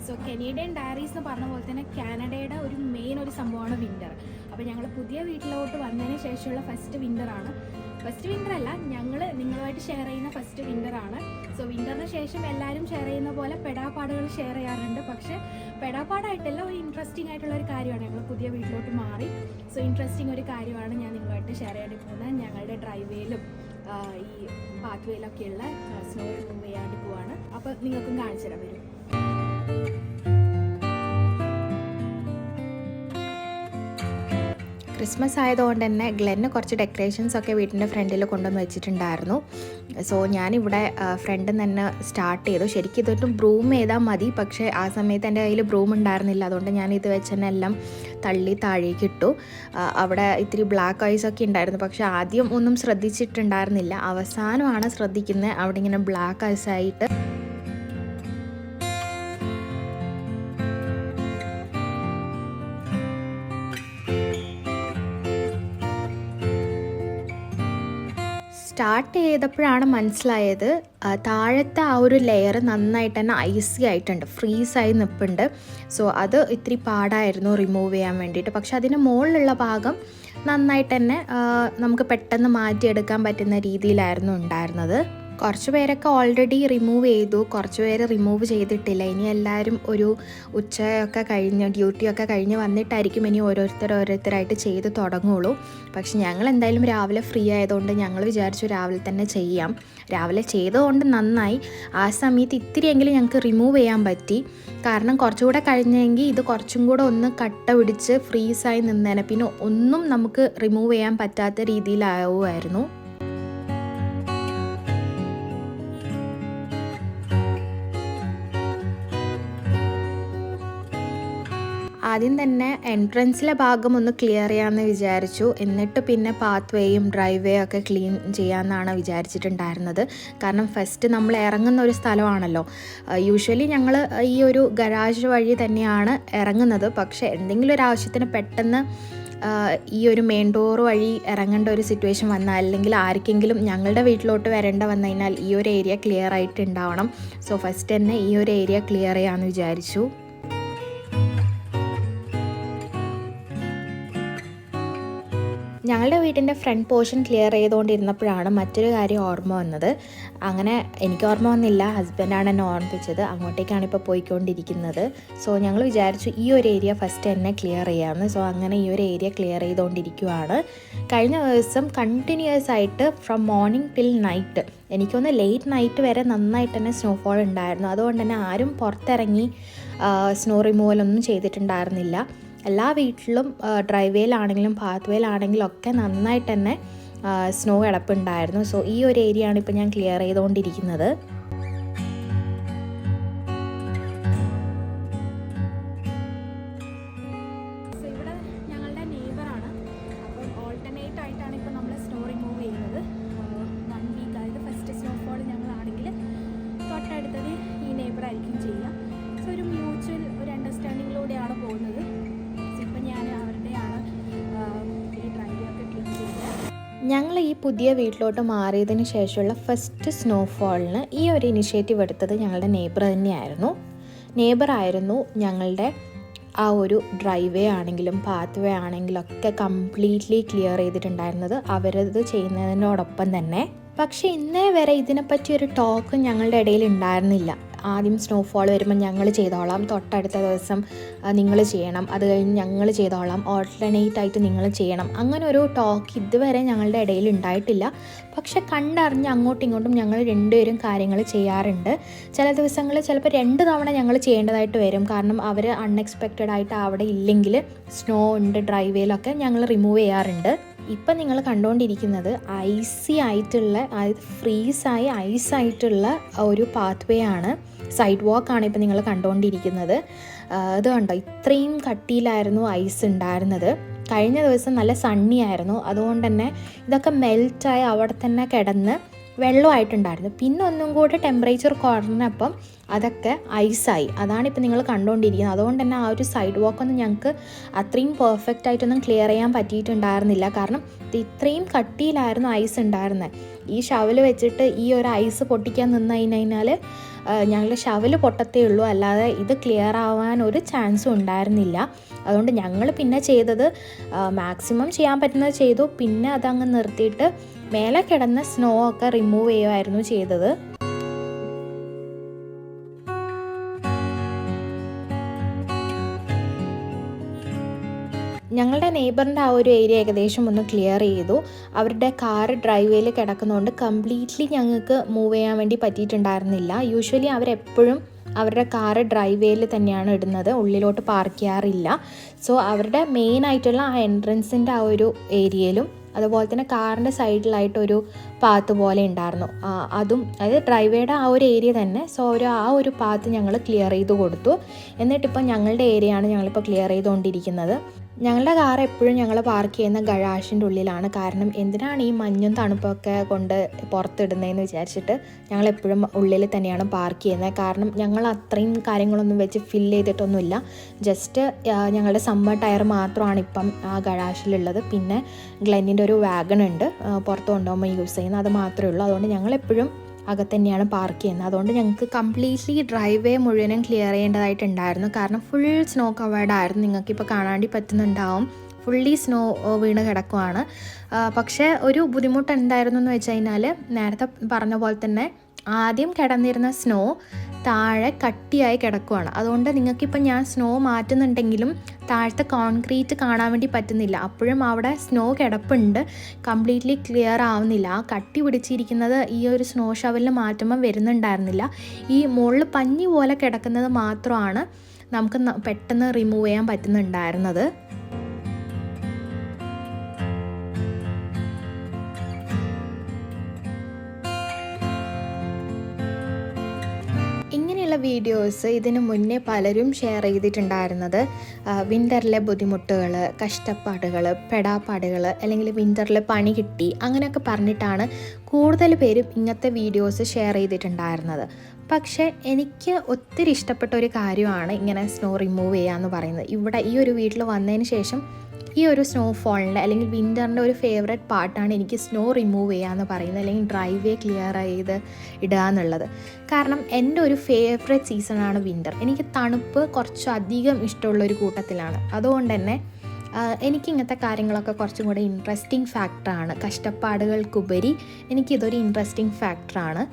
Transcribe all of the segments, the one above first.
So Canadian diaries എന്ന് പറഞ്ഞ പോലെ തന്നെ കാനഡയുടെ ഒരു മെയിൻ ഒരു സംഭവമാണ് വിൻ്റർ. അപ്പോൾ ഞങ്ങൾ പുതിയ വീട്ടിലോട്ട് വന്നതിന് ശേഷമുള്ള ഫസ്റ്റ് വിൻ്ററാണ്. ഫസ്റ്റ് വിൻ്റർ അല്ല, ഞങ്ങൾ നിങ്ങളുമായിട്ട് ഷെയർ ചെയ്യുന്ന ഫസ്റ്റ് വിൻ്ററാണ്. സോ വിൻ്ററിന് ശേഷം എല്ലാവരും ഷെയർ ചെയ്യുന്ന പോലെ പെടാപ്പാടുകൾ ഷെയർ ചെയ്യാറുണ്ട്. പക്ഷേ പെടാപ്പാടായിട്ടല്ല, ഒരു ഇൻട്രസ്റ്റിംഗ് ആയിട്ടുള്ള ഒരു കാര്യമാണ്. ഞങ്ങൾ പുതിയ വീട്ടിലോട്ട് മാറി. സോ ഇൻട്രസ്റ്റിംഗ് ഒരു കാര്യമാണ് ഞാൻ നിങ്ങളുമായിട്ട് ഷെയർ ചെയ്യാൻ പോകുന്നത്. ഞങ്ങളുടെ ഡ്രൈവേയിലും ഈ പാത്ത് വേയിലൊക്കെയുള്ള സ്നോ റിമൂവ് ചെയ്യാണ്ട് പോവാണ്. അപ്പോൾ നിങ്ങൾക്കും കാണിച്ചു തരാൻ വരും. ക്രിസ്മസ് ആയതുകൊണ്ട് തന്നെ ഗ്ലെന്ന് കുറച്ച് ഡെക്കറേഷൻസ് ഒക്കെ വീട്ടിൻ്റെ ഫ്രണ്ടിൽ കൊണ്ടുവന്ന് വെച്ചിട്ടുണ്ടായിരുന്നു. സോ ഞാനിവിടെ ഫ്രണ്ടിൽ നിന്ന് തന്നെ സ്റ്റാർട്ട് ചെയ്തു. ശരിക്കും ഇതൊട്ടും ബ്രൂം ചെയ്താൽ മതി, പക്ഷേ ആ സമയത്ത് എൻ്റെ കയ്യിൽ ബ്രൂം ഉണ്ടായിരുന്നില്ല. അതുകൊണ്ട് ഞാൻ ഇത് വെച്ച് തന്നെ എല്ലാം തള്ളി താഴേക്ക് ഇട്ടു. അവിടെ ഇത്തിരി ബ്ലാക്ക് ഐസ് ഒക്കെ ഉണ്ടായിരുന്നു, പക്ഷേ ആദ്യം ഒന്നും ശ്രദ്ധിച്ചിട്ടുണ്ടായിരുന്നില്ല. അവസാനമാണ് ശ്രദ്ധിക്കുന്നത് അവിടെ ഇങ്ങനെ ബ്ലാക്ക് ഐസ് ആയിട്ട്. സ്റ്റാർട്ട് ചെയ്തപ്പോഴാണ് മനസ്സിലായത് താഴത്തെ ആ ഒരു ലെയർ നന്നായിട്ട് തന്നെ ഐസി ആയിട്ടുണ്ട്, ഫ്രീസായി നിൽപ്പുണ്ട്. സോ അത് ഇത്തിരി പാടായിരുന്നു റിമൂവ് ചെയ്യാൻ വേണ്ടിയിട്ട്. പക്ഷെ അതിന് മുകളിലുള്ള ഭാഗം നന്നായിട്ട് തന്നെ നമുക്ക് പെട്ടെന്ന് മാറ്റിയെടുക്കാൻ പറ്റുന്ന രീതിയിലായിരുന്നു ഉണ്ടായിരുന്നത്. കുറച്ച് പേരൊക്കെ ഓൾറെഡി റിമൂവ് ചെയ്തു, കുറച്ച് പേര് റിമൂവ് ചെയ്തിട്ടില്ല. ഇനി എല്ലാവരും ഒരു ഉച്ചയൊക്കെ കഴിഞ്ഞ് ഡ്യൂട്ടിയൊക്കെ കഴിഞ്ഞ് വന്നിട്ടായിരിക്കും ഇനി ഓരോരുത്തരായിട്ട് ചെയ്ത് തുടങ്ങുള്ളൂ. പക്ഷെ ഞങ്ങൾ എന്തായാലും രാവിലെ ഫ്രീ ആയതുകൊണ്ട് ഞങ്ങൾ വിചാരിച്ചു രാവിലെ തന്നെ ചെയ്യാം. രാവിലെ ചെയ്തതുകൊണ്ട് നന്നായി. ആ സമയത്ത് ഇത്തിരിയെങ്കിലും ഞങ്ങൾക്ക് റിമൂവ് ചെയ്യാൻ പറ്റി. കാരണം കുറച്ചുകൂടെ കഴിഞ്ഞെങ്കിൽ ഇത് കുറച്ചും കൂടെ ഒന്ന് കട്ട പിടിച്ച് ഫ്രീസായി നിന്നേനെ. പിന്നെ ഒന്നും നമുക്ക് റിമൂവ് ചെയ്യാൻ പറ്റാത്ത രീതിയിലാവുമായിരുന്നു. ആദ്യം തന്നെ എൻട്രൻസിലെ ഭാഗം ഒന്ന് ക്ലിയർ ചെയ്യാമെന്ന് വിചാരിച്ചു. എന്നിട്ട് പിന്നെ പാത്ത് വേയും ഡ്രൈവ് വേ ഒക്കെ ക്ലീൻ ചെയ്യാമെന്നാണ് വിചാരിച്ചിട്ടുണ്ടായിരുന്നത്. കാരണം ഫസ്റ്റ് നമ്മൾ ഇറങ്ങുന്ന ഒരു സ്ഥലമാണല്ലോ. യൂഷ്വലി ഞങ്ങൾ ഈ ഒരു ഗരാജ് വഴി തന്നെയാണ് ഇറങ്ങുന്നത്. പക്ഷേ എന്തെങ്കിലും ഒരു ആവശ്യത്തിന് പെട്ടെന്ന് ഈ ഒരു മെയിൻ ഡോർ വഴി ഇറങ്ങേണ്ട ഒരു സിറ്റുവേഷൻ വന്നാൽ, അല്ലെങ്കിൽ ആർക്കെങ്കിലും ഞങ്ങളുടെ വീട്ടിലോട്ട് വരേണ്ട വന്നു കഴിഞ്ഞാൽ ഈ ഒരു ഏരിയ ക്ലിയർ ആയിട്ട് ഉണ്ടാവണം. സോ ഫസ്റ്റ് തന്നെ ഈ ഒരു ഏരിയ ക്ലിയർ ചെയ്യാമെന്ന് വിചാരിച്ചു. ഞങ്ങളുടെ വീട്ടിൻ്റെ ഫ്രണ്ട് പോർഷൻ ക്ലിയർ ചെയ്തുകൊണ്ടിരുന്നപ്പോഴാണ് മറ്റൊരു കാര്യം ഓർമ്മ വന്നത്. അങ്ങനെ എനിക്ക് ഓർമ്മ വന്നില്ല, ഹസ്ബൻഡാണ് എന്നെ ഓർമ്മിപ്പിച്ചത്. അങ്ങോട്ടേക്കാണ് ഇപ്പോൾ പോയിക്കൊണ്ടിരിക്കുന്നത്. സോ ഞങ്ങൾ വിചാരിച്ചു ഈ ഒരു ഏരിയ ഫസ്റ്റ് തന്നെ ക്ലിയർ ചെയ്യാമെന്ന്. സോ അങ്ങനെ ഈ ഒരു ഏരിയ ക്ലിയർ ചെയ്തുകൊണ്ടിരിക്കുകയാണ്. കഴിഞ്ഞ ദിവസം കണ്ടിന്യൂസ് ആയിട്ട് ഫ്രം മോർണിംഗ് ടിൽ നൈറ്റ്, എനിക്കൊന്ന് ലേറ്റ് നൈറ്റ് വരെ നന്നായിട്ട് തന്നെ സ്നോഫോൾ ഉണ്ടായിരുന്നു. അതുകൊണ്ട് തന്നെ ആരും പുറത്തിറങ്ങി സ്നോ റിമൂവലൊന്നും ചെയ്തിട്ടുണ്ടായിരുന്നില്ല. എല്ലാ വീട്ടിലും ഡ്രൈവ് വേയിലാണെങ്കിലും പാത്ത് വേയിലാണെങ്കിലും ഒക്കെ നന്നായിട്ട് തന്നെ സ്നോ കിടപ്പുണ്ടായിരുന്നു. സോ ഈ ഒരു ഏരിയ ആണ് ഇപ്പോൾ ഞാൻ ക്ലിയർ ചെയ്തുകൊണ്ടിരിക്കുന്നത്. ഇവിടെ ഞങ്ങളുടെ നെയ്ബറാണ്. അപ്പം ഓൾട്ടർനേറ്റ് ആയിട്ടാണ് ഇപ്പോൾ നമ്മൾ സ്നോ റിമൂവ് ചെയ്യുന്നത്. 1 വീക്ക്, അതായത് ഫസ്റ്റ് സ്നോഫോൾ ഞങ്ങളാണെങ്കിൽ തൊട്ടടുത്തത് ഈ നെയ്ബറായിരിക്കും ചെയ്യുക. സോ ഒരു മ്യൂച്വൽ ഒരു അണ്ടർസ്റ്റാൻഡിങ്ങിലൂടെയാണ് പോകുന്നത്. ഞങ്ങൾ ഈ പുതിയ വീട്ടിലോട്ട് മാറിയതിന് ശേഷമുള്ള ഫസ്റ്റ് സ്നോഫോളിന് ഈ ഒരു ഇനിഷ്യേറ്റീവ് എടുത്തത് ഞങ്ങളുടെ നെയ്ബർ തന്നെയായിരുന്നു. നെയ്ബറായിരുന്നു ഞങ്ങളുടെ ആ ഒരു ഡ്രൈവ് വേ ആണെങ്കിലും പാത്ത് വേ ആണെങ്കിലും ഒക്കെ കംപ്ലീറ്റ്ലി ക്ലിയർ ചെയ്തിട്ടുണ്ടായിരുന്നത് അവരത് ചെയ്യുന്നതിനോടൊപ്പം തന്നെ. പക്ഷേ ഇന്നേ വരെ ഇതിനെപ്പറ്റി ഒരു ടോക്ക് ഞങ്ങളുടെ ഇടയിൽ ഉണ്ടായിരുന്നില്ല. ആദ്യം സ്നോഫോൾ വരുമ്പോൾ ഞങ്ങൾ ചെയ്തോളാം, തൊട്ടടുത്ത ദിവസം നിങ്ങൾ ചെയ്യണം, അത് കഴിഞ്ഞ് ഞങ്ങൾ ചെയ്തോളാം, ഓൾട്ടർനേറ്റ് ആയിട്ട് നിങ്ങൾ ചെയ്യണം, അങ്ങനെ ഒരു ടോക്ക് ഇതുവരെ ഞങ്ങളുടെ ഇടയിൽ ഉണ്ടായിട്ടില്ല. പക്ഷെ കണ്ടറിഞ്ഞ് അങ്ങോട്ടും ഇങ്ങോട്ടും ഞങ്ങൾ രണ്ടുപേരും കാര്യങ്ങൾ ചെയ്യാറുണ്ട്. ചില ദിവസങ്ങളിൽ ചിലപ്പോൾ 2 തവണ ഞങ്ങൾ ചെയ്യേണ്ടതായിട്ട് വരും. കാരണം അവർ അൺഎക്സ്പെക്റ്റഡ് ആയിട്ട് അവിടെ ഇല്ലെങ്കിൽ സ്നോ ഉണ്ട് ഡ്രൈവ് വേയിലൊക്കെ ഞങ്ങൾ റിമൂവ് ചെയ്യാറുണ്ട്. ഇപ്പം നിങ്ങൾ കണ്ടുകൊണ്ടിരിക്കുന്നത് ഐസി ആയിട്ടുള്ള, അതായത് ഫ്രീസായി ഐസായിട്ടുള്ള ഒരു പാത്ത് വേ ആണ്, സൈഡ് വാക്കാണ് ഇപ്പം നിങ്ങൾ കണ്ടുകൊണ്ടിരിക്കുന്നത്. ഇത് കണ്ടോ, ഇത്രയും കട്ടിയിലായിരുന്നു ഐസ് ഉണ്ടായിരുന്നത്. കഴിഞ്ഞ ദിവസം നല്ല സണ്ണി ആയിരുന്നു, അതുകൊണ്ട് തന്നെ ഇതൊക്കെ മെൽറ്റായി അവിടെ തന്നെ കിടന്ന് വെള്ളമായിട്ടുണ്ടായിരുന്നു. പിന്നെ ഒന്നും കൂടെ ടെമ്പറേച്ചർ കുറഞ്ഞപ്പം അതൊക്കെ ഐസായി. അതാണിപ്പോൾ നിങ്ങൾ കണ്ടുകൊണ്ടിരിക്കുന്നത്. അതുകൊണ്ട് തന്നെ ആ ഒരു സൈഡ് വാക്കൊന്നും ഞങ്ങൾക്ക് അത്രയും പെർഫെക്റ്റ് ആയിട്ടൊന്നും ക്ലിയർ ചെയ്യാൻ പറ്റിയിട്ടുണ്ടായിരുന്നില്ല. കാരണം ഇത്രയും കട്ടിയിലായിരുന്നു ഐസ് ഉണ്ടായിരുന്നത്. ഈ ഷവൽ വെച്ചിട്ട് ഈ ഒരു ഐസ് പൊട്ടിക്കാൻ നിന്ന് കഴിഞ്ഞാൽ ഞങ്ങളുടെ ഷവൽ പൊട്ടത്തേ ഉള്ളൂ, അല്ലാതെ ഇത് ക്ലിയർ ആവാൻ ഒരു ചാൻസും ഉണ്ടായിരുന്നില്ല. അതുകൊണ്ട് ഞങ്ങൾ പിന്നെ ചെയ്തത് മാക്സിമം ചെയ്യാൻ പറ്റുന്നത് ചെയ്തു. പിന്നെ അതങ്ങ് നിർത്തിയിട്ട് മേലെ കിടന്ന സ്നോ ഒക്കെ റിമൂവ് ചെയ്യുമായിരുന്നു ചെയ്തത്. ഞങ്ങളുടെ നെയ്ബറിൻ്റെ ആ ഒരു ഏരിയ ഏകദേശം ഒന്ന് ക്ലിയർ ചെയ്തു. അവരുടെ കാറ് ഡ്രൈവേയിൽ കിടക്കുന്നതുകൊണ്ട് കംപ്ലീറ്റ്ലി ഞങ്ങൾക്ക് മൂവ് ചെയ്യാൻ വേണ്ടി പറ്റിയിട്ടുണ്ടായിരുന്നില്ല. യൂഷ്വലി അവരെപ്പോഴും അവരുടെ കാറ് ഡ്രൈവേയിൽ തന്നെയാണ് ഇടുന്നത്, ഉള്ളിലോട്ട് പാർക്ക് ചെയ്യാറില്ല. സോ അവരുടെ മെയിൻ ആയിട്ടുള്ള ആ എൻട്രൻസിൻ്റെ ആ ഒരു ഏരിയയിലും അതുപോലെ തന്നെ കാറിൻ്റെ സൈഡിലായിട്ടൊരു പാത്ത് പോലെ ഉണ്ടായിരുന്നു. അതും അതായത് ഡ്രൈവേയുടെ ആ ഒരു ഏരിയ തന്നെ. സോ ആ ഒരു പാത്ത് ഞങ്ങൾ ക്ലിയർ ചെയ്ത് കൊടുത്തു. എന്നിട്ടിപ്പോൾ ഞങ്ങളുടെ ഏരിയയാണ് ഞങ്ങളിപ്പോൾ ക്ലിയർ ചെയ്തുകൊണ്ടിരിക്കുന്നത്. ഞങ്ങളുടെ കാർ എപ്പോഴും ഞങ്ങൾ പാർക്ക് ചെയ്യുന്ന ഗരാഷിൻ്റെ ഉള്ളിലാണ്. കാരണം എന്തിനാണ് ഈ മഞ്ഞും തണുപ്പൊക്കെ കൊണ്ട് പുറത്തിടുന്നതെന്ന് വിചാരിച്ചിട്ട് ഞങ്ങളെപ്പോഴും ഉള്ളിൽ തന്നെയാണ് പാർക്ക് ചെയ്യുന്നത്. കാരണം ഞങ്ങൾ അത്രയും കാര്യങ്ങളൊന്നും വെച്ച് ഫില്ല് ചെയ്തിട്ടൊന്നുമില്ല. ജസ്റ്റ് ഞങ്ങളുടെ സമ്മർ ടയർ മാത്രമാണ് ഇപ്പം ആ ഗരാഷിലുള്ളത്. പിന്നെ ഗ്ലെന്നിൻ്റെ ഒരു വാഗൺ ഉണ്ട് പുറത്ത് കൊണ്ടുപോകുമ്പോൾ യൂസ് ചെയ്യുന്നത്, അത് മാത്രമേ ഉള്ളൂ. അതുകൊണ്ട് ഞങ്ങളെപ്പോഴും അകത്ത് തന്നെയാണ് പാർക്ക് ചെയ്യുന്നത്. അതുകൊണ്ട് ഞങ്ങൾക്ക് കംപ്ലീറ്റ്ലി ഡ്രൈവേ മുഴുവനും ക്ലിയർ ചെയ്യേണ്ടതായിട്ടുണ്ടായിരുന്നു. കാരണം ഫുൾ സ്നോ കവേർഡ് ആയിരുന്നു. നിങ്ങൾക്കിപ്പോൾ കാണാണ്ടി പറ്റുന്നുണ്ടാവും, ഫുള്ളി സ്നോ വീണ് കിടക്കുവാണ്. പക്ഷേ ഒരു ബുദ്ധിമുട്ട് എന്തായിരുന്നു എന്ന് വെച്ച് കഴിഞ്ഞാൽ, നേരത്തെ പറഞ്ഞ പോലെ തന്നെ ആദ്യം കിടന്നിരുന്ന സ്നോ താഴെ കട്ടിയായി കിടക്കുവാണ്. അതുകൊണ്ട് നിങ്ങൾക്കിപ്പോൾ ഞാൻ സ്നോ മാറ്റുന്നുണ്ടെങ്കിലും താഴത്തെ കോൺക്രീറ്റ് കാണാൻ വേണ്ടി പറ്റുന്നില്ല. അപ്പോഴും അവിടെ സ്നോ കിടപ്പുണ്ട്, കംപ്ലീറ്റ്ലി ക്ലിയർ ആവുന്നില്ല. ആ കട്ടി പിടിച്ചിരിക്കുന്നത് ഈ ഒരു സ്നോ ഷവലിന് മാറ്റുമ്പോൾ വരുന്നുണ്ടായിരുന്നില്ല. ഈ മുകളിൽ പഞ്ഞി പോലെ കിടക്കുന്നത് മാത്രമാണ് നമുക്ക് പെട്ടെന്ന് റിമൂവ് ചെയ്യാൻ പറ്റുന്നുണ്ടായിരുന്നത്. വീഡിയോസ് ഇതിന് മുന്നേ പലരും ഷെയർ ചെയ്തിട്ടുണ്ടായിരുന്നത് വിൻ്ററിലെ ബുദ്ധിമുട്ടുകൾ, കഷ്ടപ്പാടുകൾ, പെടാപ്പാടുകൾ, അല്ലെങ്കിൽ വിൻ്ററിൽ പണി കിട്ടി അങ്ങനെയൊക്കെ പറഞ്ഞിട്ടാണ് കൂടുതൽ പേരും ഇങ്ങനത്തെ വീഡിയോസ് ഷെയർ ചെയ്തിട്ടുണ്ടായിരുന്നത്. പക്ഷേ എനിക്ക് ഒത്തിരി ഇഷ്ടപ്പെട്ട ഒരു കാര്യമാണ് ഇങ്ങനെ സ്നോ റിമൂവ് ചെയ്യുക എന്ന് പറയുന്നത്. ഇവിടെ ഈ ഒരു വീട്ടിൽ വന്നതിന് ശേഷം ഈ ഒരു സ്നോഫോളിൻ്റെ അല്ലെങ്കിൽ വിൻ്ററിൻ്റെ ഒരു ഫേവറേറ്റ് പാർട്ടാണ് എനിക്ക് സ്നോ റിമൂവ് ചെയ്യുക എന്ന് പറയുന്നത്, അല്ലെങ്കിൽ ഡ്രൈവേ ക്ലിയർ ചെയ്ത് ഇടുക എന്നുള്ളത്. കാരണം എൻ്റെ ഒരു ഫേവറേറ്റ് സീസണാണ് വിൻ്റർ. എനിക്ക് തണുപ്പ് കുറച്ചധികം ഇഷ്ടമുള്ളൊരു കൂട്ടത്തിലാണ്. അതുകൊണ്ട് തന്നെ എനിക്ക് ഇങ്ങനത്തെ കാര്യങ്ങളൊക്കെ കുറച്ചും കൂടെ ഇൻട്രസ്റ്റിംഗ് ഫാക്ടറാണ്. കഷ്ടപ്പാടുകൾക്കുപരി എനിക്കിതൊരു ഇൻട്രസ്റ്റിംഗ് ഫാക്ടറാണ്.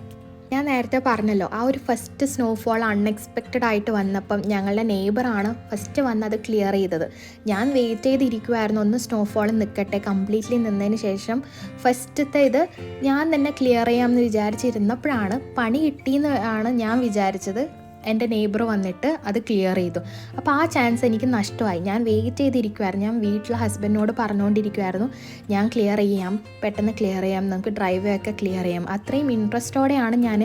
ഞാൻ നേരത്തെ പറഞ്ഞല്ലോ, ആ ഒരു ഫസ്റ്റ് സ്നോഫോൾ അൺഎക്സ്പെക്റ്റഡ് ആയിട്ട് വന്നപ്പം ഞങ്ങളുടെ നെയ്ബറാണ് ഫസ്റ്റ് വന്നത് ക്ലിയർ ചെയ്തത്. ഞാൻ വെയിറ്റ് ചെയ്തിരിക്കുമായിരുന്നു ഒന്ന് സ്നോഫോൾ നിൽക്കട്ടെ, കംപ്ലീറ്റ്ലി നിന്നതിന് ശേഷം ഫസ്റ്റത്തെ ഇത് ഞാൻ തന്നെ ക്ലിയർ ചെയ്യാമെന്ന് വിചാരിച്ചിരുന്നപ്പോഴാണ് പണി കിട്ടിയെന്ന് ആണ് ഞാൻ വിചാരിച്ചത്. എൻ്റെ നെയ്ബർ വന്നിട്ട് അത് ക്ലിയർ ചെയ്തു. അപ്പോൾ ആ ചാൻസ് എനിക്ക് നഷ്ടമായി. ഞാൻ വെയിറ്റ് ചെയ്തിരിക്കുമായിരുന്നു. ഞാൻ വീട്ടിൽ ഹസ്ബൻഡിനോട് പറഞ്ഞുകൊണ്ടിരിക്കുമായിരുന്നു, ഞാൻ ക്ലിയർ ചെയ്യാം, പെട്ടെന്ന് ക്ലിയർ ചെയ്യാം, നമുക്ക് ഡ്രൈവേ ഒക്കെ ക്ലിയർ ചെയ്യാം. അത്രയും ഇൻട്രസ്റ്റോടെയാണ് ഞാൻ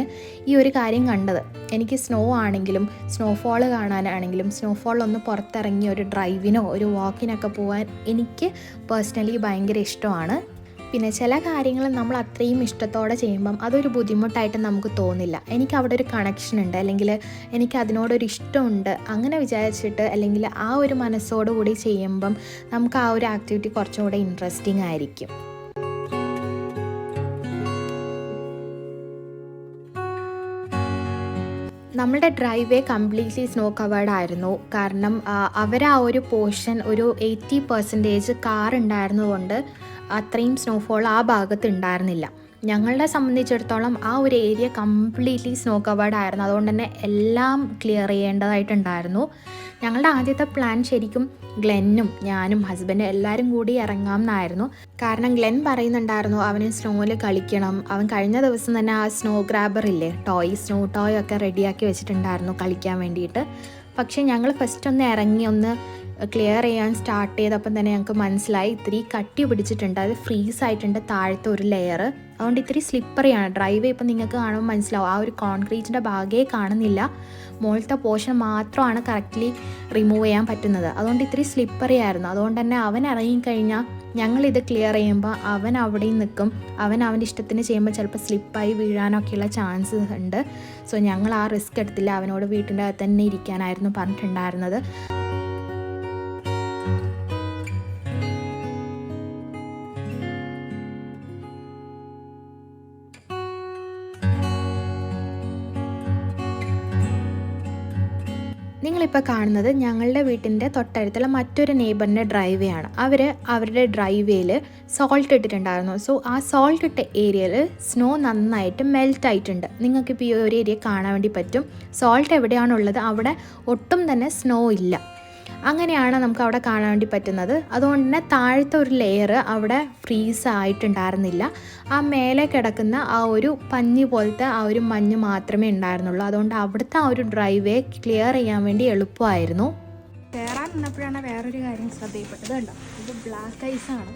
ഈ ഒരു കാര്യം കണ്ടത്. എനിക്ക് സ്നോ ആണെങ്കിലും സ്നോഫോൾ കാണാനാണെങ്കിലും സ്നോഫോളൊന്ന് പുറത്തിറങ്ങി ഒരു ഡ്രൈവിനോ ഒരു വാക്കിനൊക്കെ പോകാൻ എനിക്ക് പേഴ്സണലി ഭയങ്കര ഇഷ്ടമാണ്. പിന്നെ ചില കാര്യങ്ങൾ നമ്മൾ അത്രയും ഇഷ്ടത്തോടെ ചെയ്യുമ്പം അതൊരു ബുദ്ധിമുട്ടായിട്ട് നമുക്ക് തോന്നില്ല. എനിക്ക് അവിടെ ഒരു കണക്ഷൻ ഉണ്ട്, അല്ലെങ്കിൽ എനിക്ക് അതിനോടൊരു ഇഷ്ടമുണ്ട്, അങ്ങനെ വിചാരിച്ചിട്ട് അല്ലെങ്കിൽ ആ ഒരു മനസ്സോടുകൂടി ചെയ്യുമ്പം നമുക്ക് ആ ഒരു ആക്ടിവിറ്റി കുറച്ചും കൂടെ ഇൻട്രസ്റ്റിംഗ് ആയിരിക്കും. നമ്മളുടെ ഡ്രൈവേ കംപ്ലീറ്റ്ലി സ്നോ കവേർഡ് ആയിരുന്നു. കാരണം അവർ ആ ഒരു പോർഷൻ ഒരു 80% കാർ ഉണ്ടായിരുന്നതുകൊണ്ട് അത്രയും സ്നോഫോൾ ആ ഭാഗത്ത് ഉണ്ടായിരുന്നില്ല. ഞങ്ങളെ സംബന്ധിച്ചിടത്തോളം ആ ഒരു ഏരിയ കംപ്ലീറ്റ്ലി സ്നോ കവേർഡ് ആയിരുന്നു. അതുകൊണ്ട് തന്നെ എല്ലാം ക്ലിയർ ചെയ്യേണ്ടതായിട്ടുണ്ടായിരുന്നു. ഞങ്ങളുടെ ആദ്യത്തെ പ്ലാൻ ശരിക്കും ഗ്ലെന്നും ഞാനും ഹസ്ബൻഡും എല്ലാവരും കൂടി ഇറങ്ങാമെന്നായിരുന്നു. കാരണം ഗ്ലെൻ പറയുന്നുണ്ടായിരുന്നു അവന് സ്നോയിൽ കളിക്കണം. അവൻ കഴിഞ്ഞ ദിവസം തന്നെ ആ സ്നോ ഗ്രാബർ ഇല്ലേ, സ്നോ ടോയ് ഒക്കെ റെഡിയാക്കി വെച്ചിട്ടുണ്ടായിരുന്നു കളിക്കാൻ വേണ്ടിയിട്ട്. പക്ഷേ ഞങ്ങൾ ഫസ്റ്റ് ഒന്ന് ഇറങ്ങി ഒന്ന് ക്ലിയർ ചെയ്യാൻ സ്റ്റാർട്ട് ചെയ്തപ്പം തന്നെ ഞങ്ങൾക്ക് മനസ്സിലായി ഇത്തിരി കട്ടി പിടിച്ചിട്ടുണ്ട്, അത് ഫ്രീസ് ആയിട്ടുണ്ട് താഴത്തെ ഒരു ലെയർ. അതുകൊണ്ട് ഇത്തിരി സ്ലിപ്പറിയാണ് ഡ്രൈവേ. ഇപ്പം നിങ്ങൾക്ക് കാണുമ്പോൾ മനസ്സിലാവും ആ ഒരു കോൺക്രീറ്റിൻ്റെ ഭാഗമേ കാണുന്നില്ല, മുകളിലത്തെ പോർഷൻ മാത്രമാണ് കറക്റ്റ്ലി റിമൂവ് ചെയ്യാൻ പറ്റുന്നത്. അതുകൊണ്ട് ഇത്തിരി സ്ലിപ്പറി ആയിരുന്നു. അതുകൊണ്ട് തന്നെ അവൻ ഇറങ്ങിക്കഴിഞ്ഞാൽ ഞങ്ങളിത് ക്ലിയർ ചെയ്യുമ്പോൾ അവൻ അവിടെയും നിൽക്കും. അവൻ്റെ ഇഷ്ടത്തിന് ചെയ്യുമ്പോൾ ചിലപ്പോൾ സ്ലിപ്പായി വീഴാനൊക്കെയുള്ള ചാൻസസ് ഉണ്ട്. സോ ഞങ്ങൾ ആ റിസ്ക് എടുത്തില്ല. അവനോട് വീട്ടിൻ്റെ അകത്ത് തന്നെ ഇരിക്കാനായിരുന്നു പറഞ്ഞിട്ടുണ്ടായിരുന്നത്. നിങ്ങളിപ്പോൾ കാണുന്നത് ഞങ്ങളുടെ വീട്ടിൻ്റെ തൊട്ടടുത്തുള്ള മറ്റൊരു നെയ്ബറിൻ്റെ ഡ്രൈവ് വേ ആണ്. അവരുടെ ഡ്രൈവ് വേയിൽ സോൾട്ട് ഇട്ടിട്ടുണ്ടായിരുന്നു. സോ ആ സോൾട്ട് ഇട്ട ഏരിയയിൽ സ്നോ നന്നായിട്ട് മെൽറ്റ് ആയിട്ടുണ്ട്. നിങ്ങൾക്കിപ്പോൾ ഈ ഒരു ഏരിയ കാണാൻ വേണ്ടി പറ്റും. സോൾട്ട് എവിടെയാണുള്ളത് അവിടെ ഒട്ടും തന്നെ സ്നോ ഇല്ല. അങ്ങനെയാണ് നമുക്ക് അവിടെ കാണാൻ വേണ്ടി പറ്റുന്നത്. അതുകൊണ്ട് തന്നെ താഴത്തെ ഒരു ലെയർ അവിടെ ഫ്രീസ് ആയിട്ടുണ്ടായിരുന്നില്ല. ആ മേലെ കിടക്കുന്ന ആ ഒരു പഞ്ഞി പോലത്തെ ആ ഒരു മഞ്ഞ് മാത്രമേ ഉണ്ടായിരുന്നുള്ളൂ. അതുകൊണ്ട് അവിടുത്തെ ആ ഒരു ഡ്രൈവ് വേ ക്ലിയർ ചെയ്യാൻ വേണ്ടി എളുപ്പമായിരുന്നു. കയറാൻ നിന്നപ്പോഴാണ് വേറൊരു കാര്യം ശ്രദ്ധയിൽപ്പെട്ടത്. കണ്ടോ, ഇത് ബ്ലാക്ക് ഐസാണ്,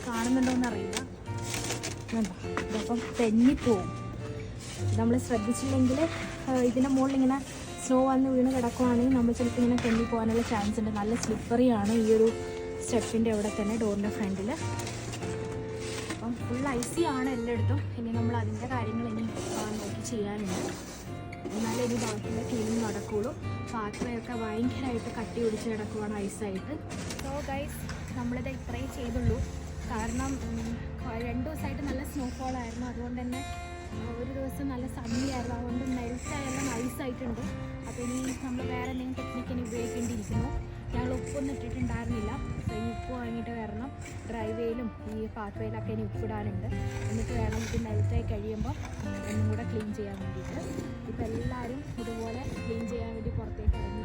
കാണുന്നുണ്ടോയെന്ന് അറിയില്ല. കണ്ടോ, ഇതപ്പം തെന്നിപ്പോവും. നമ്മൾ ശ്രദ്ധിച്ചില്ലെങ്കിൽ ഇതിൻ്റെ മുകളിൽ ഇങ്ങനെ സ്നോ വന്ന് വീണ് കിടക്കുവാണെങ്കിൽ നമ്മൾ ചിലപ്പോൾ ഇങ്ങനെ തെന്നി പോകാനുള്ള ചാൻസ് ഉണ്ട്. നല്ല സ്ലിപ്പറിയാണ് ഈ ഒരു സ്റ്റെപ്പിൻ്റെ അവിടെ തന്നെ, ഡോറിൻ്റെ ഫ്രണ്ടിൽ. അപ്പം ഫുൾ ഐസി ആണ് എല്ലായിടത്തും. ഇനി നമ്മൾ അതിൻ്റെ കാര്യങ്ങൾ ഇനി നോക്കി ചെയ്യാനുണ്ട്. എന്നാലേ ഇനി ബാക്കിയുള്ള ക്ലീനിങ് നടക്കുകയുള്ളൂ. പാത്രമൊക്കെ ഭയങ്കരമായിട്ട് കട്ടി പിടിച്ച് കിടക്കുവാണ് ഐസായിട്ട്. സോ ഗൈസ്, നമ്മളിത് ഇത്രയും ചെയ്തുള്ളൂ. കാരണം 2 ദിവസമായിട്ട് നല്ല സ്നോഫോൾ ആയിരുന്നു. അതുകൊണ്ട് തന്നെ ഒരു ദിവസം നല്ല സണ്ണി ആയിരുന്നു. അതുകൊണ്ട് മെൽറ്റായെല്ലാം ഐസായിട്ടുണ്ട്. അപ്പോൾ ഇനി നമ്മൾ വേറെ എന്തെങ്കിലും ടെക്നിക്കിന് ഉപയോഗിക്കേണ്ടിയിരിക്കുന്നു. ഞങ്ങൾ ഉപ്പൊന്നും ഇട്ടിട്ടുണ്ടായിരുന്നില്ല. അപ്പോൾ ഇനി ഉപ്പ് വാങ്ങിയിട്ട് വരണം. ഡ്രൈവ് വേയിലും ഈ പാത്ത് വേയിലൊക്കെ ഇനി ഉപ്പിടാനുണ്ട്. എന്നിട്ട് വേണം ഇത് മെൽറ്റായി കഴിയുമ്പോൾ ഒന്നും കൂടെ ക്ലീൻ ചെയ്യാൻ വേണ്ടിയിട്ട്. ഇപ്പോൾ എല്ലാവരും ഇതുപോലെ ക്ലീൻ ചെയ്യാൻ വേണ്ടി പുറത്തേക്ക് ഇറങ്ങി